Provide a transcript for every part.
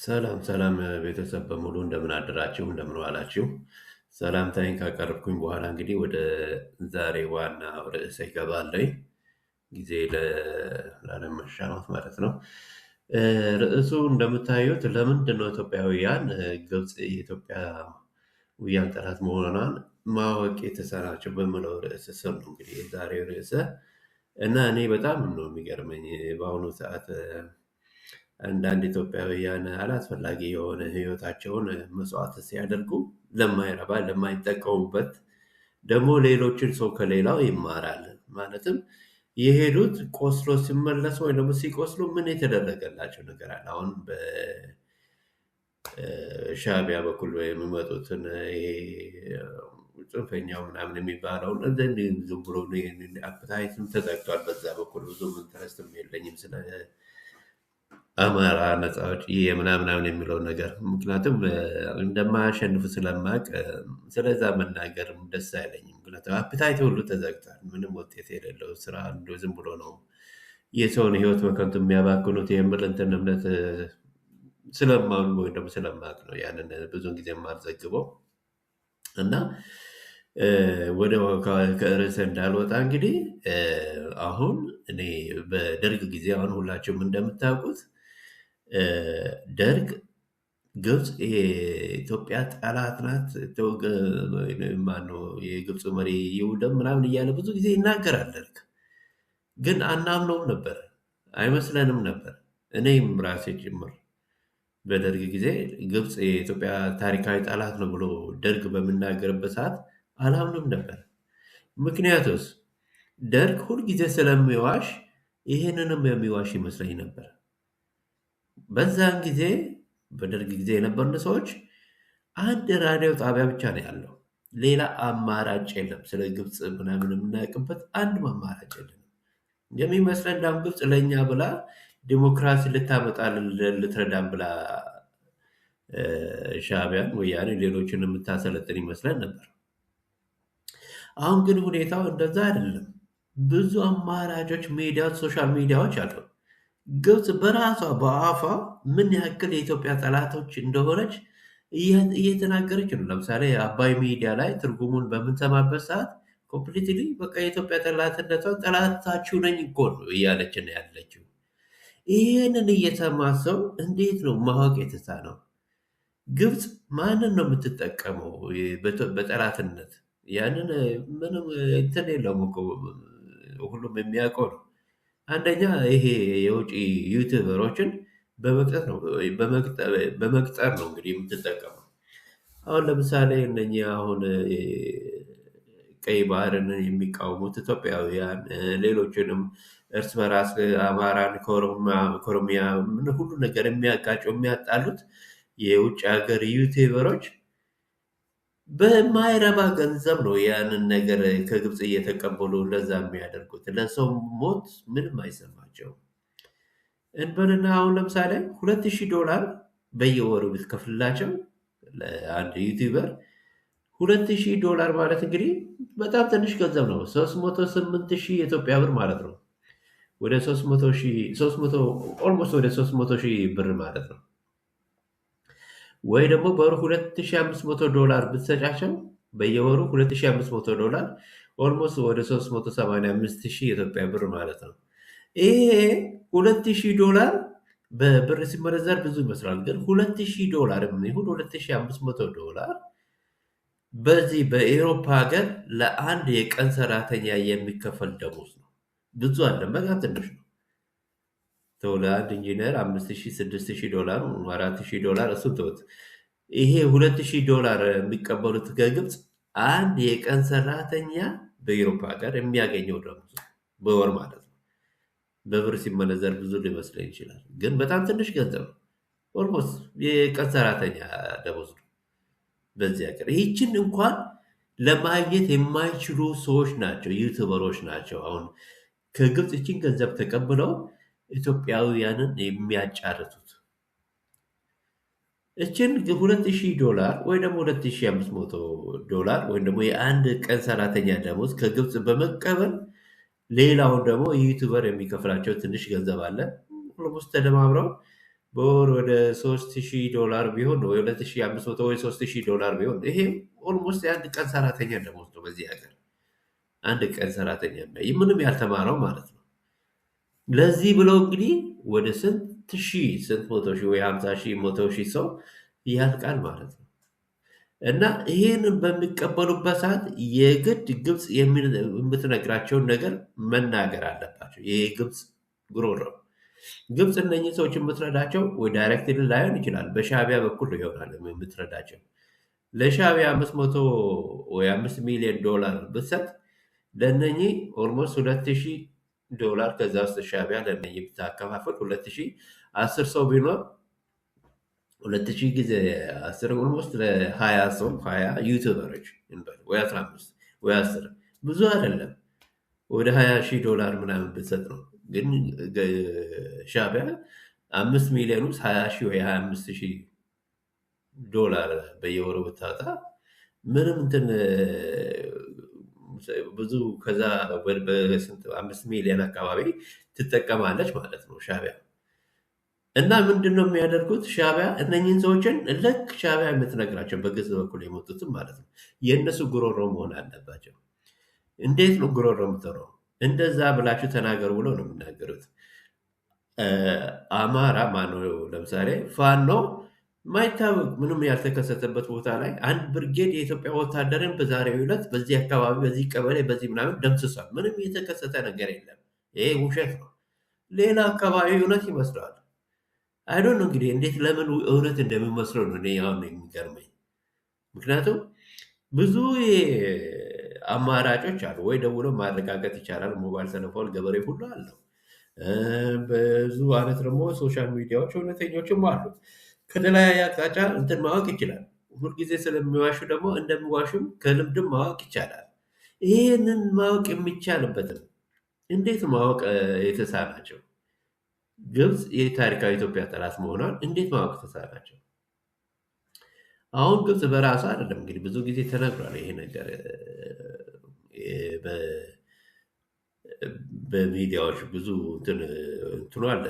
ሰላም ሰላም ቤተሰብ በሙሉ እንደምን አደራችሁ፣ እንደምን ዋላችሁ። ሰላምታዬን ካቀረብኩኝ በኋላ እንግዲህ ወደ ዛሬ ዋና ርዕሰ ይገባለሁ። ጊዜ ላለመሻማት ማለት ነው። ርዕሱ እንደምታዩት ለምንድን ነው ኢትዮጵያውያን ግብፅ የኢትዮጵያውያን ጠላት መሆኗን ማወቅ የተሳናቸው በሚለው ርዕስ ስር ነው እንግዲህ የዛሬው ርዕሰ እና እኔ በጣም ነው የሚገርመኝ በአሁኑ ሰዓት አንዳንድ ኢትዮጵያውያን አላስፈላጊ የሆነ ህይወታቸውን መስዋዕት ሲያደርጉ ለማይረባ ለማይጠቀሙበት ደግሞ ሌሎችን ሰው ከሌላው ይማራል። ማለትም የሄዱት ቆስሎ ሲመለሱ ወይ ደግሞ ሲቆስሉ ምን የተደረገላቸው ነገር አለ? አሁን በሻዕቢያ በኩል የሚመጡትን ይሄ ጽንፈኛው ምናምን የሚባለውን እንደዚህ ዝም ብሎ አፕታይትም ተዘግቷል። በዛ በኩል ብዙም ኢንተረስትም የለኝም ስለ አማራ ነፃ አውጪ የምናምናምን የሚለውን ነገር ምክንያቱም እንደማያሸንፉ ስለማቅ ስለዛ መናገርም ደስ አይለኝም። ምክንያቱም አፕታይት ሁሉ ተዘግቷል። ምንም ውጤት የሌለው ስራ እንደ ዝም ብሎ ነው የሰውን ህይወት በከንቱ የሚያባክኑት የሚል እንትን እምነት ስለማምን ወይም ደግሞ ስለማቅ ነው ያንን ብዙውን ጊዜ የማልዘግበው እና ወደ ከርዕሰ እንዳልወጣ እንግዲህ አሁን እኔ በደርግ ጊዜ አሁን ሁላችሁም እንደምታውቁት ደርግ ግብፅ የኢትዮጵያ ጠላት ናት፣ ማነው የግብፅ መሪ ይውደም ምናምን እያለ ብዙ ጊዜ ይናገራል። ደርግ ግን አናምነውም ነበር፣ አይመስለንም ነበር። እኔም ራሴ ጭምር በደርግ ጊዜ ግብፅ የኢትዮጵያ ታሪካዊ ጠላት ነው ብሎ ደርግ በሚናገርበት ሰዓት አላምንም ነበር። ምክንያቱስ ደርግ ሁልጊዜ ስለሚዋሽ ይህንንም የሚዋሽ ይመስለኝ ነበር። በዛን ጊዜ በደርግ ጊዜ የነበርን ሰዎች አንድ ራዲዮ ጣቢያ ብቻ ነው ያለው። ሌላ አማራጭ የለም። ስለ ግብፅ ምናምን የምናውቅበት አንድም አማራጭ የለም። የሚመስለን እንዳውም ግብፅ ለእኛ ብላ ዲሞክራሲ ልታመጣልን ልትረዳን ብላ ሻዕቢያን ወያኔ ሌሎችን የምታሰለጥን ይመስለን ነበር። አሁን ግን ሁኔታው እንደዛ አይደለም። ብዙ አማራጮች ሚዲያ፣ ሶሻል ሚዲያዎች አሉ። ግብፅ በራሷ በአፏ ምን ያክል የኢትዮጵያ ጠላቶች እንደሆነች እየተናገረች ነው። ለምሳሌ አባይ ሚዲያ ላይ ትርጉሙን በምንሰማበት ሰዓት ኮምፕሊትሊ በቃ የኢትዮጵያ ጠላትነቷን ጠላታችሁ ነኝ እኮ ነው እያለች ነው ያለችው። ይህንን እየሰማ ሰው እንዴት ነው ማወቅ የተሳነው? ግብፅ ማንን ነው የምትጠቀመው በጠላትነት? ያንን ምንም እንትን የለውም እኮ ሁሉም የሚያውቀው ነው። አንደኛ ይሄ የውጭ ዩቲዩበሮችን በመቅጠር ነው እንግዲህ የምትጠቀመው። አሁን ለምሳሌ እነኚህ አሁን ቀይ ባህርን የሚቃወሙት ኢትዮጵያውያን ሌሎችንም እርስ በራስ አማራን ከኦሮሚያ ምን ሁሉ ነገር የሚያጋጩ የሚያጣሉት የውጭ ሀገር ዩቲዩበሮች በማይረባ ገንዘብ ነው ያንን ነገር ከግብፅ እየተቀበሉ እንደዛ የሚያደርጉት። ለሰው ሞት ምንም አይሰማቸውም። እንበልና አሁን ለምሳሌ $2000 በየወሩ ብትከፍልላቸው ለአንድ ዩቲዩበር $2000 ማለት እንግዲህ በጣም ትንሽ ገንዘብ ነው። 308,000 የኢትዮጵያ ብር ማለት ነው። ወደ 300,000 ኦልሞስት ወደ 300,000 ብር ማለት ነው። ወይ ደግሞ በወሩ $2,500 ብትሰጫቸው በየወሩ $2,500 ኦልሞስት ወደ 385,000 የኢትዮጵያ ብር ማለት ነው። ይሄ $2,000 በብር ሲመነዘር ብዙ ይመስላል። ግን $2,000 ይሁን $2,500 በዚህ በኤሮፓ ሀገር ለአንድ የቀን ሰራተኛ የሚከፈል ደሞዝ ነው። ብዙ አለም፣ በጣም ትንሽ ነው። ለአንድ ኢንጂነር $5,000 $6,000 $4,000 እሱ ተውት። ይሄ $2,000 የሚቀበሉት ከግብፅ አንድ የቀን ሰራተኛ በኤሮፓ ሀገር የሚያገኘው ደሞዝ በወር ማለት ነው። በብር ሲመነዘር ብዙ ሊመስለኝ ይችላል፣ ግን በጣም ትንሽ ገንዘብ ነው። ኦልሞስት የቀን ሰራተኛ ደሞዝ ነው በዚህ ሀገር። ይህችን እንኳን ለማግኘት የማይችሉ ሰዎች ናቸው፣ ዩቱበሮች ናቸው። አሁን ከግብፅ ይችን ገንዘብ ተቀብለው ኢትዮጵያውያንን የሚያጫርቱት። እችን $2,000 ወይ ደግሞ $2,500 ወይም ደግሞ የአንድ ቀን ሰራተኛ ደሞዝ ከግብፅ በመቀበል ሌላውን ደግሞ ዩቱበር የሚከፍላቸው ትንሽ ገንዘብ አለ። ሁሉም ውስጥ ተደማምረው በወር ወደ $3000 ቢሆን ወይ 2500 ወይ $3000 ቢሆን ይሄ ኦልሞስት የአንድ ቀን ሰራተኛ ደሞዝ ነው በዚህ ሀገር። አንድ ቀን ሰራተኛ ምንም ያልተማረው ማለት ነው። ለዚህ ብለው እንግዲህ ወደ ስንት መቶ ሺህ ወይ 50 ሺህ 100 ሺህ ሰው ያልቃል ማለት ነው። እና ይህንን በሚቀበሉበት ሰዓት የግድ ግብፅ የምትነግራቸውን ነገር መናገር አለባቸው። ይሄ ግብፅ ጉሮሮ ግብፅ እነኚህ ሰዎች የምትረዳቸው ወይ ዳይሬክት ላይሆን ይችላል፣ በሻዕቢያ በኩል ይሆናል የምትረዳቸው። ለሻዕቢያ 500 ወይ $5 ሚሊዮን ብትሰጥ ለእነኚህ ኦልሞስት $2000 ከዛ ውስጥ ሻዕቢያ ለእነኚህ ብታከፋፍል 2000 10 ሰው ቢኖር 2000 ጊዜ 10 ኦልሞስት ለ20 ሰው 20 ዩቱበሮች እንበል ወይ 15 ወይ 10 ብዙ አይደለም። ወደ $20,000 ምናምን ብትሰጥ ነው። ግን ሻዕቢያ 5 ሚሊዮን ውስጥ 20 ሺህ ወይ $25,000 በየወሩ ብታወጣ ምንም እንትን ብዙ ከዛ በስንት 5 ሚሊዮን አካባቢ ትጠቀማለች ማለት ነው ሻዕቢያ። እና ምንድን ነው የሚያደርጉት? ሻዕቢያ እነኝህን ሰዎችን ልክ ሻዕቢያ የምትነግራቸው በግብፅ በኩል የመጡትም ማለት ነው የእነሱ ጉሮሮ መሆን አለባቸው። እንዴት ነው ጉሮሮ የምትሆነው? እንደዛ ብላችሁ ተናገሩ ብሎ ነው የሚናገሩት። አማራ ማነው ለምሳሌ ፋኖ ማይታወቅ ምንም ያልተከሰተበት ቦታ ላይ አንድ ብርጌድ የኢትዮጵያ ወታደርን በዛሬው ዕለት በዚህ አካባቢ በዚህ ቀበሌ በዚህ ምናምን ደምስሷል። ምንም የተከሰተ ነገር የለም። ይሄ ውሸት ነው። ሌላ አካባቢ እውነት ይመስለዋል። አይዶን እንግዲህ እንዴት ለምን እውነት እንደሚመስለው ነው እኔ አሁን የሚገርመኝ። ምክንያቱም ብዙ አማራጮች አሉ። ወይ ደውሎ ማረጋገጥ ይቻላል። ሞባይል ቴሌፎን ገበሬ ሁሉ አለው። ብዙ አይነት ደግሞ ሶሻል ሚዲያዎች እውነተኞችም አሉ። ከተለያየ አቅጣጫ እንትን ማወቅ ይችላል። ሁልጊዜ ስለሚዋሹ ደግሞ እንደሚዋሹም ከልምድም ማወቅ ይቻላል። ይህንን ማወቅ የሚቻልበትም እንዴት ማወቅ የተሳናቸው? ግብፅ የታሪካዊ ኢትዮጵያ ጠላት መሆኗን እንዴት ማወቅ ተሳናቸው? አሁን ግብፅ በራሷ አይደለም እንግዲህ ብዙ ጊዜ ተነግሯል ይሄ ነገር በሚዲያዎች ብዙ እንትኑ አለ።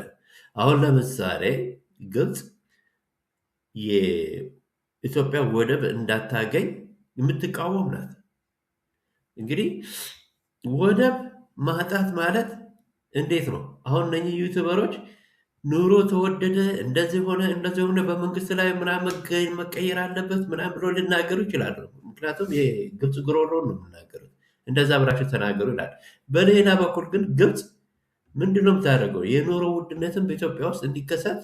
አሁን ለምሳሌ ግብፅ የኢትዮጵያ ወደብ እንዳታገኝ የምትቃወም ናት። እንግዲህ ወደብ ማጣት ማለት እንዴት ነው? አሁን እነኚህ ዩቱበሮች ኑሮ ተወደደ፣ እንደዚህ ሆነ፣ እንደዚህ ሆነ፣ በመንግስት ላይ ምናምን መቀየር አለበት ምናምን ብሎ ሊናገሩ ይችላሉ። ምክንያቱም የግብፅ ጉሮሮ ነው የሚናገሩት። እንደዛ ብላችሁ ተናገሩ ይላል። በሌላ በኩል ግን ግብፅ ምንድነው የምታደርገው? የኑሮ ውድነትን በኢትዮጵያ ውስጥ እንዲከሰት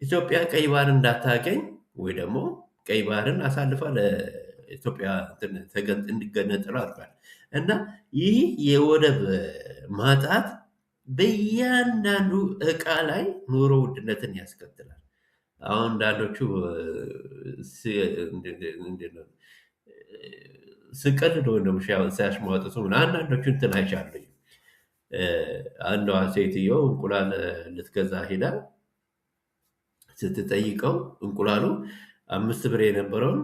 ኢትዮጵያ ቀይ ባህር እንዳታገኝ ወይ ደግሞ ቀይ ባህርን አሳልፋ ለኢትዮጵያ እንዲገነጠሉ አድርጓል። እና ይህ የወደብ ማጣት በእያንዳንዱ እቃ ላይ ኑሮ ውድነትን ያስከትላል። አሁን አንዳንዶቹ ስቀልድ ወይ ደግሞ ሲያሽሟጥጡ አንዳንዶቹ እንትን አይቻለኝ። አንዷ ሴትዮ እንቁላል ልትገዛ ሄዳ ስትጠይቀው እንቁላሉ 5 ብር የነበረውን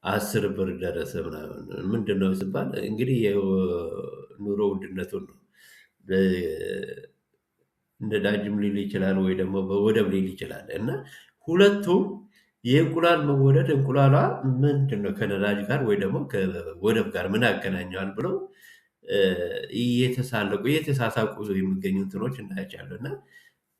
10 ብር ደረሰ ምናምን። ምንድን ነው ሲባል እንግዲህ ኑሮ ውድነቱን ነው። ነዳጅም ሊል ይችላል ወይ ደግሞ በወደብ ሊል ይችላል። እና ሁለቱም የእንቁላል መወደድ እንቁላሏ ምንድን ነው ከነዳጅ ጋር ወይ ደግሞ ከወደብ ጋር ምን ያገናኘዋል ብለው እየተሳለቁ እየተሳሳቁ የሚገኙ እንትኖች እናያቸዋለን። እና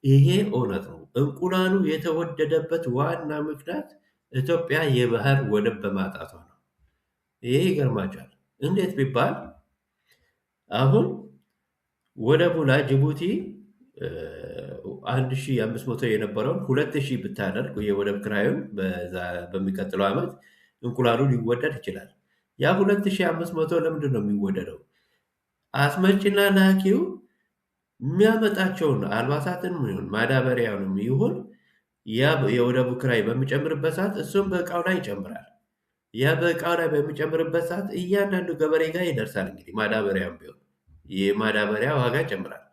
ይሄ እውነት ነው። እንቁላሉ የተወደደበት ዋና ምክንያት ኢትዮጵያ የባህር ወደብ በማጣቷ ነው። ይሄ ይገርማቸዋል። እንዴት ቢባል አሁን ወደቡ ላይ ጅቡቲ 1500 የነበረውን 2000 ብታደርግ የወደብ ክራዩን በሚቀጥለው ዓመት እንቁላሉ ሊወደድ ይችላል። ያ 2500 ለምንድን ነው የሚወደደው? አስመጭና ላኪው የሚያመጣቸውን አልባሳትን ይሁን ማዳበሪያውንም ይሁን ያ የወደቡ ክራይ በሚጨምርበት ሰዓት እሱም በእቃው ላይ ይጨምራል። ያ በእቃው ላይ በሚጨምርበት ሰዓት እያንዳንዱ ገበሬ ጋር ይደርሳል። እንግዲህ ማዳበሪያም ቢሆን የማዳበሪያ ዋጋ ይጨምራል።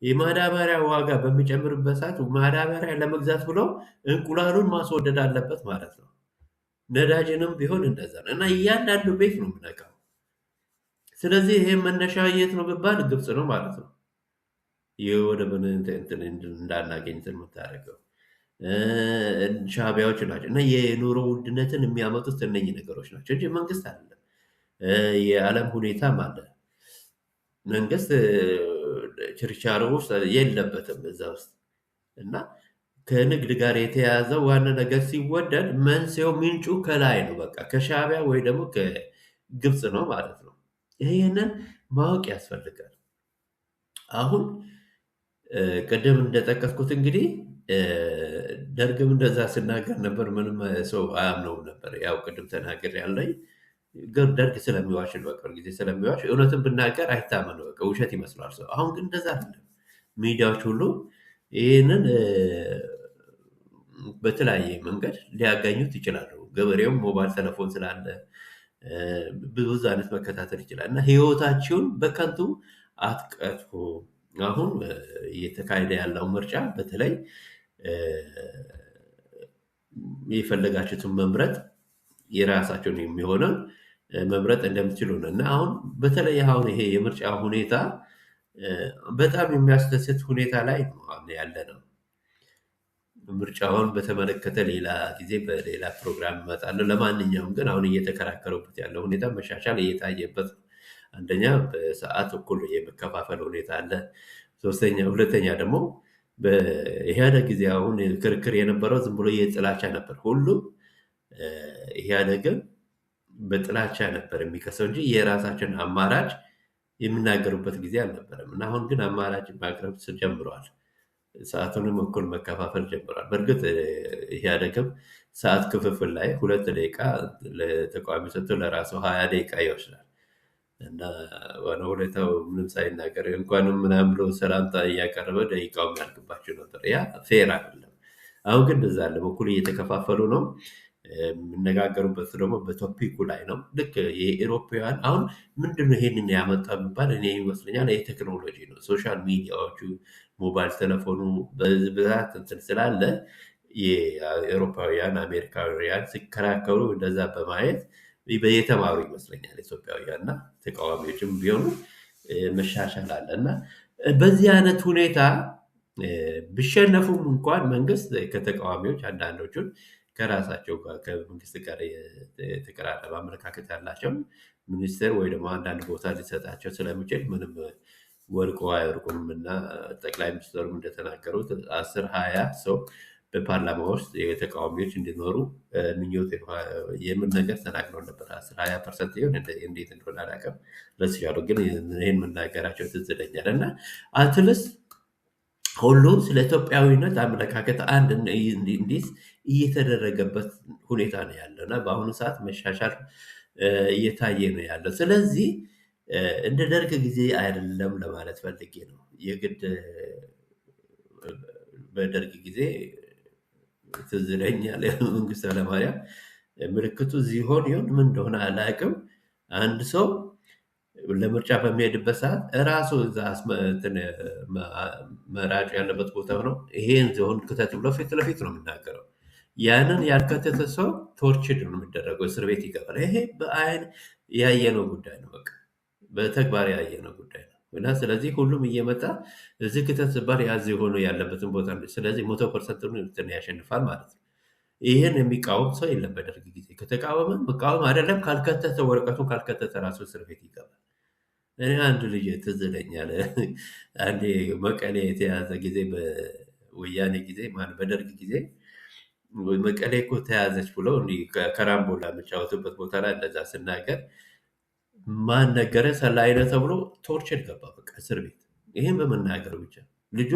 የማዳበሪያ ዋጋ በሚጨምርበት ሰዓት ማዳበሪያ ለመግዛት ብሎ እንቁላሉን ማስወደድ አለበት ማለት ነው። ነዳጅንም ቢሆን እንደዛ ነው። እና እያንዳንዱ ቤት ነው የምነካው። ስለዚህ ይሄ መነሻ የት ነው ቢባል ግብፅ ነው ማለት ነው። የወደብን እንዳናገኝ እንትን የምታደርገው ሻዕቢያዎች ናቸው እና የኑሮ ውድነትን የሚያመጡት እነኚህ ነገሮች ናቸው እንጂ መንግስት አይደለም። የዓለም ሁኔታም አለ። መንግስት ችርቻሮ ውስጥ የለበትም እዛ ውስጥ እና ከንግድ ጋር የተያያዘው ዋና ነገር ሲወደድ መንስኤው ምንጩ ከላይ ነው። በቃ ከሻዕቢያ ወይ ደግሞ ከግብፅ ነው ማለት ነው። ይህንን ማወቅ ያስፈልጋል። አሁን ቅድም እንደጠቀስኩት እንግዲህ እ፣ ደርግም እንደዛ ስናገር ነበር። ምንም ሰው አያምነውም ነበር። ያው ቅድም ተናገር ያለኝ ግን ደርግ ስለሚዋሽ ነው። በቅርብ ጊዜ ስለሚዋሽ እውነትን ብናገር አይታመነው፣ በቃ ውሸት ይመስሏል ሰው። አሁን ግን እንደዛ አይደለም። ሚዲያዎች ሁሉ ይህንን በተለያየ መንገድ ሊያገኙት ይችላሉ። ገበሬውም ሞባይል ቴሌፎን ስላለ እ፣ ብዙ አይነት መከታተል ይችላል እና ህይወታችሁን በከንቱ አትቀጥፉ። አሁን እየተካሄደ ያለው ምርጫ በተለይ እ፣ የፈለጋችሁትን መምረጥ የራሳቸውን የሚሆነው መምረጥ እንደምትችሉ ነው እና አሁን በተለይ አሁን ይሄ የምርጫ ሁኔታ እ፣ በጣም የሚያስደስት ሁኔታ ላይ ነው አሁን ያለ ነው። ምርጫውን በተመለከተ ሌላ ጊዜ በሌላ ፕሮግራም እመጣለሁ። ለማንኛውም ግን አሁን እየተከራከሩበት ያለው ሁኔታ መሻሻል እየታየበት ነው። አንደኛ በሰዓት እኩል የመከፋፈል ሁኔታ አለ። ሁለተኛ ደግሞ በኢህአደግ ጊዜ አሁን ክርክር የነበረው ዝም ብሎ የጥላቻ ነበር። ሁሉም እ፣ ኢህአደግን በጥላቻ ነበር የሚከሰው እንጂ የራሳቸውን አማራጭ የሚናገሩበት ጊዜ አልነበረም እና አሁን ግን አማራጭ ማቅረብ ጀምረዋል። ሰዓቱንም እኩል መከፋፈል ጀምሯል። በእርግጥ ኢህአዴግም ሰዓት ክፍፍል ላይ 2 ደቂቃ ለተቃዋሚ ሰጥቶ ለራሱ 20 ደቂቃ ይወስዳል እና ዋና ሁኔታው ምንም ሳይናገር እንኳንም ምናምን ብሎ ሰላምታ እያቀረበ ደቂቃውም ያልቅባቸው ነበር። ያ ፌር አይደለም። አሁን ግን እንደዛ አለ። እኩል እየተከፋፈሉ ነው። የሚነጋገሩበት ደግሞ በቶፒኩ ላይ ነው። ልክ የኤሮፓውያን አሁን ምንድነው ይሄንን ያመጣ የሚባል እኔ ይመስለኛል የቴክኖሎጂ ነው። ሶሻል ሚዲያዎቹ ሞባይል ቴሌፎኑ በብዛት እንትን ስላለ የአውሮፓውያን አሜሪካውያን ሲከራከሩ እንደዛ በማየት የተማሩ ይመስለኛል ኢትዮጵያውያን እና ተቃዋሚዎችም ቢሆኑ መሻሻል አለ እና በዚህ አይነት ሁኔታ ቢሸነፉም እንኳን መንግስት ከተቃዋሚዎች አንዳንዶቹን ከራሳቸው ጋር ከመንግስት ጋር የተቀራረበ አመለካከት ያላቸው ሚኒስቴር ወይ ደግሞ አንዳንድ ቦታ ሊሰጣቸው ስለሚችል ምንም ወድቆ አይወርቁም እና ጠቅላይ ሚኒስትሩም እንደተናገሩት 10-20 ሰው በፓርላማ ውስጥ የተቃዋሚዎች እንዲኖሩ ምኞት የምን ነገር ተናግረው ነበር። 10-20% ይሆን እንዴት እንደሆነ አላውቅም። ለስ ያሉ ግን ይህን መናገራቸው ትዝ ይለኛል እና አትልስ ሁሉም ስለ ኢትዮጵያዊነት አመለካከት አንድ እንዲህ እየተደረገበት ሁኔታ ነው ያለው እና በአሁኑ ሰዓት መሻሻል እየታየ ነው ያለው። ስለዚህ እንደ ደርግ ጊዜ አይደለም ለማለት ፈልጌ ነው። የግድ በደርግ ጊዜ ትዝ ይለኛል መንግስቱ ኃይለማርያም ምልክቱ እዚህ ይሆን ምን እንደሆነ አላውቅም። አንድ ሰው ለምርጫ በሚሄድበት ሰዓት እራሱ እዛ መራጭ ያለበት ቦታ ነው ይሄን ዞን ክተት ብሎ ፊት ለፊት ነው የሚናገረው። ያንን ያልከተተ ሰው ቶርችድ ነው የሚደረገው፣ እስር ቤት ይገባል። ይሄ በአይን ያየነው ጉዳይ ነው። በቃ በተግባር ያየነው ጉዳይ ነው እና ስለዚህ ሁሉም እየመጣ እዚህ ክተት ሲባል ያዝ የሆነ ያለበትን ቦታ ነው። ስለዚህ 100% እንትን ያሸንፋል ማለት ነው። ይህን የሚቃወም ሰው የለም። በደርግ ጊዜ ከተቃወመ መቃወም አይደለም ካልከተተ ወረቀቱን ካልከተተ ራሱ እስር ቤት ይገባል። እኔ አንድ ልጅ ትዝ ይለኛል። አንዴ መቀሌ የተያዘ ጊዜ በወያኔ ጊዜ በደርግ ጊዜ መቀሌ እኮ ተያዘች ብለው እንዲህ ከራምቦላ የሚጫወቱበት ቦታ ላይ እንደዛ ስናገር ማን ነገረ ሰላይ ነህ ተብሎ ቶርቸር ገባ። በቃ እስር ቤት። ይህን በመናገር ብቻ ልጁ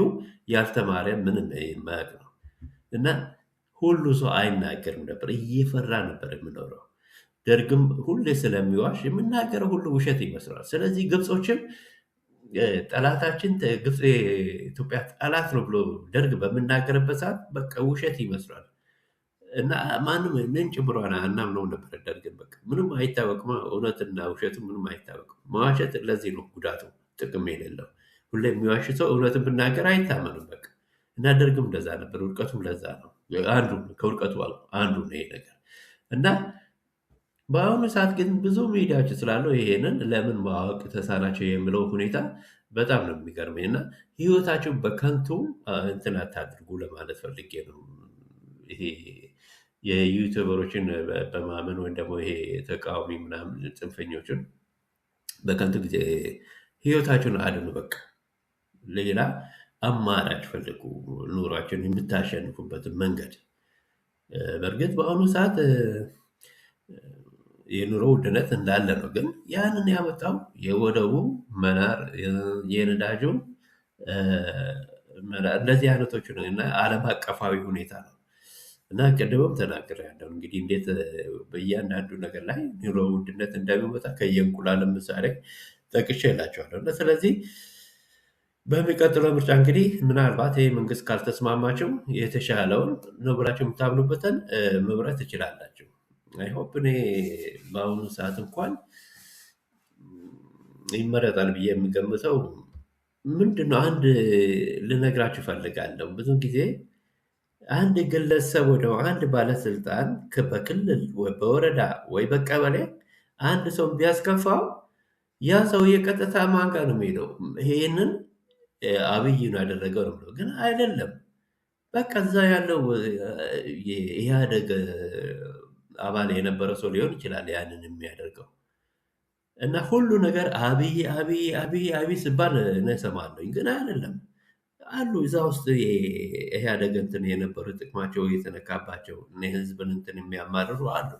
ያልተማረ ምንም የማያውቅ ነው እና ሁሉ ሰው አይናገርም ነበር፣ እየፈራ ነበር የምኖረው። ደርግም ሁሌ ስለሚዋሽ የምናገረው ሁሉ ውሸት ይመስላል። ስለዚህ ግብጾችም ጠላታችን ግብፅ የኢትዮጵያ ጠላት ነው ብሎ ደርግ በምናገርበት ሰዓት በቃ ውሸት ይመስላል እና ማንም ምን ጭምሯን አናምነው ነበር። ደርግን በቃ ምንም አይታወቅም፣ እውነትና ውሸቱ ምንም አይታወቅም። መዋሸት ለዚህ ነው ጉዳቱ፣ ጥቅም የሌለው። ሁሌ የሚዋሽ ሰው እውነትን ብናገር አይታመንም በቃ እና ደርግም እንደዛ ነበር። ውድቀቱም ለዛ ነው አንዱ ከውድቀቱ አንዱ ነው ይሄ ነገር እና በአሁኑ ሰዓት ግን ብዙ ሚዲያዎች ስላሉ ይሄንን ለምን ማወቅ ተሳናቸው የሚለው ሁኔታ በጣም ነው የሚገርመኝ እና ህይወታቸውን በከንቱ እንትን አታድርጉ ለማለት ፈልጌ ነው። ይሄ የዩቲዩበሮችን በማመን ወይም ደግሞ ይሄ ተቃዋሚ ምናምን ጽንፈኞችን በከንቱ ጊዜ ህይወታችሁን አድኑ። በቃ ሌላ አማራጭ ፈልጉ፣ ኑሯችሁን የምታሸንፉበትን መንገድ። በእርግጥ በአሁኑ ሰዓት የኑሮ ውድነት እንዳለ ነው። ግን ያንን ያመጣው የወደቡ መናር፣ የነዳጁ መናር፣ እንደዚህ አይነቶቹ ነው እና ዓለም አቀፋዊ ሁኔታ ነው እና ቅድምም ተናግሬያለሁ። እንግዲህ እንዴት በእያንዳንዱ ነገር ላይ ኑሮ ውድነት እንደሚመጣ ከየእንቁላል ምሳሌ ጠቅሼላችኋለሁ። እና ስለዚህ በሚቀጥለው ምርጫ እንግዲህ ምናልባት ይህ መንግስት ካልተስማማችሁ የተሻለውን ነው ብላችሁ የምታምኑበትን መምረጥ ትችላላችሁ። አይሆፕ እኔ በአሁኑ ሰዓት እንኳን ይመረጣል ብዬ የምገምተው ምንድነው፣ አንድ ልነግራችሁ እፈልጋለሁ። ብዙ ጊዜ አንድ ግለሰብ ወይ ደግሞ አንድ ባለስልጣን በክልል ወይ በወረዳ ወይ በቀበሌ አንድ ሰው ቢያስከፋው ያ ሰውዬ ቀጥታ ማን ጋር ነው የሚሄደው? ይሄንን አብይ ነው ያደረገው ነው ብሎ ግን አይደለም። በቃ እዛ ያለው የኢህአደግ አባል የነበረ ሰው ሊሆን ይችላል ያንን የሚያደርገው እና ሁሉ ነገር አብይ አብይ አብይ አብይ ሲባል እሰማለሁኝ። ግን አይደለም አሉ እዛ ውስጥ ኢህአደግ እንትን የነበሩ ጥቅማቸው የተነካባቸው እና ህዝብን እንትን የሚያማርሩ አሉ።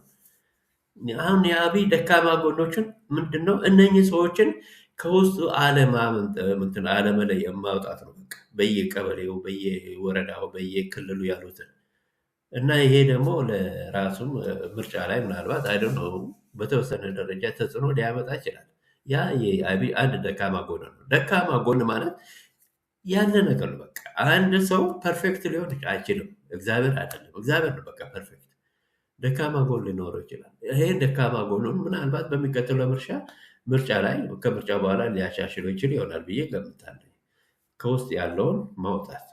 አሁን የአብይ ደካማ ጎኖችን ምንድነው? እነኚህ ሰዎችን ከውስጡ አለመለየት ማውጣት ነው። በቃ በየቀበሌው፣ በየወረዳው፣ በየክልሉ ያሉትን እና ይሄ ደግሞ ለራሱም ምርጫ ላይ ምናልባት አይ ዶንት ኖ በተወሰነ ደረጃ ተጽዕኖ ሊያመጣ ይችላል። ያ የአብይ አንድ ደካማ ጎን ነው። ደካማ ጎን ማለት ያለ ነገር ነው። በቃ አንድ ሰው ፐርፌክት ሊሆን አይችልም። እግዚአብሔር አይደለም፣ እግዚአብሔር ነው በቃ ፐርፌክት። ደካማ ጎን ሊኖረው ይችላል። ይሄ ደካማ ጎኑን ምናልባት በሚቀጥለው ምርጫ ላይ ከምርጫ በኋላ ሊያሻሽለው ይችል ይሆናል ብዬ ገምታለሁ። ከውስጥ ያለውን ማውጣት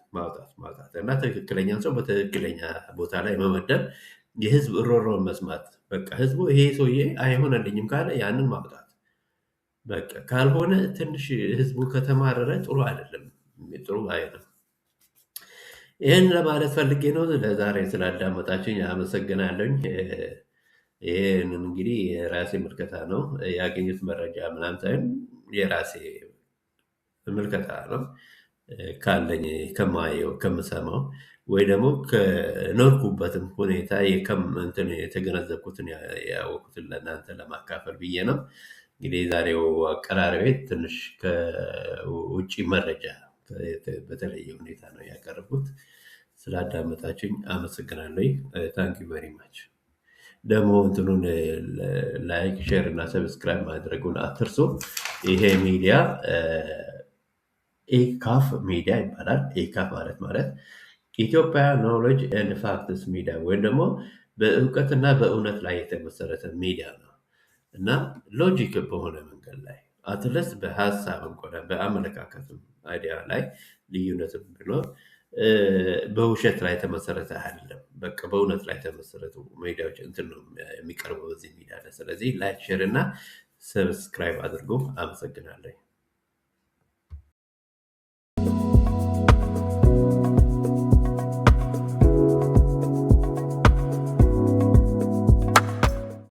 እና ትክክለኛ ሰው በትክክለኛ ቦታ ላይ መመደብ፣ የህዝብ እሮሮን መስማት። በቃ ህዝቡ ይሄ ሰውዬ አይሆነልኝም ካለ ያንን ማውጣት። በቃ ካልሆነ ትንሽ ህዝቡ ከተማረረ ጥሩ አይደለም፣ ጥሩ አይደለም። ይህን ለማለት ፈልጌ ነው። ለዛሬ ስላዳመጣችሁኝ አመሰግናለሁኝ። ይህንን እንግዲህ የራሴ ምልከታ ነው፣ ያገኙት መረጃ ምናምን ሳይሆን የራሴ ምልከታ ነው ካለኝ ከማየው ከምሰማው ወይ ደግሞ ከኖርኩበትም ሁኔታ እንትን የተገነዘብኩትን ያወቅኩትን ለእናንተ ለማካፈል ብዬ ነው። እንግዲህ የዛሬው አቀራረቤ ትንሽ ከውጭ መረጃ በተለየ ሁኔታ ነው ያቀረብኩት። ስላዳመጣችሁኝ አመሰግናለሁ። ታንክ ዩ ቨሪ ማች። ደግሞ እንትኑን ላይክ፣ ሼር እና ሰብስክራይብ ማድረጉን አትርሱ። ይሄ ሚዲያ ኤካፍ ሚዲያ ይባላል። ኤካፍ ማለት ኢትዮጵያ ኖሌጅ ኤንድ ፋክትስ ሚዲያ ወይም ደግሞ በእውቀትና በእውነት ላይ የተመሰረተ ሚዲያ ነው እና ሎጂክ በሆነ መንገድ ላይ አትለስ በሀሳብ እንኳን በአመለካከትም አይዲያ ላይ ልዩነትም ቢኖር በውሸት ላይ ተመሰረተ አይደለም። በቃ በእውነት ላይ ተመሰረቱ ሚዲያዎች እንትን ነው የሚቀርበው በዚህ ሚዲያ ላይ። ስለዚህ ላይክ፣ ሼር እና ሰብስክራይብ አድርጉ። አመሰግናለሁ።